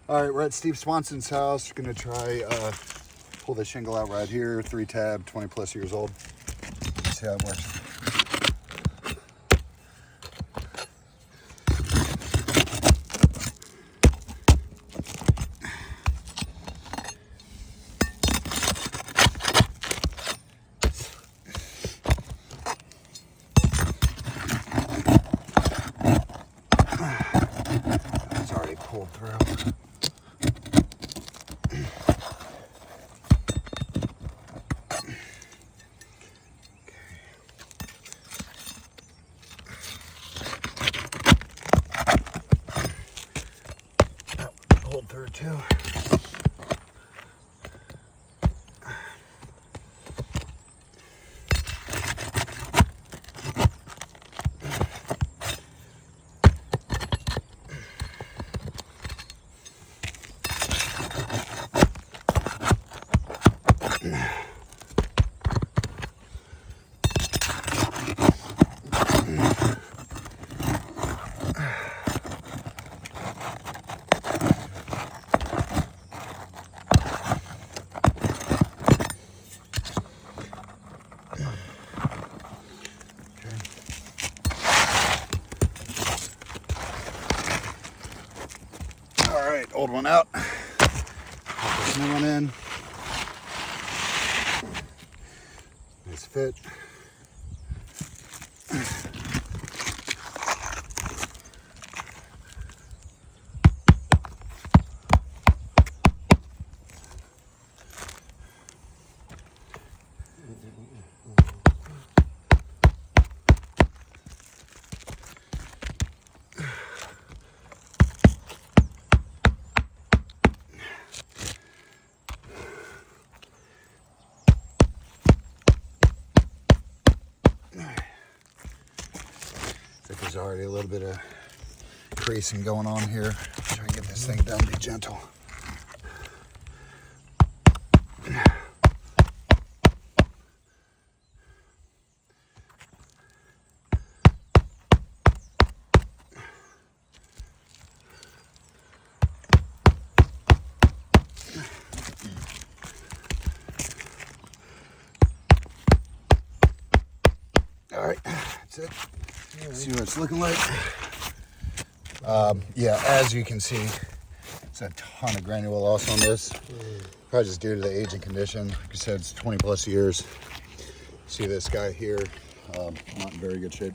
All right, we're at Steve Swanson's house. We're gonna try pull the shingle out right here. 3-tab, 20 plus years old. Let's see how it works. It's already pulled through. Hold through too. All right, old one out. Put this new one in. Nice fit. There's already a little bit of creasing going on here. Try and get this thing done, be gentle. All right, that's it. See what it's looking like. Yeah, as you can see, it's a ton of granule loss on this. Probably just due to the age and condition. Like I said, it's 20 plus years. See this guy here, not in very good shape.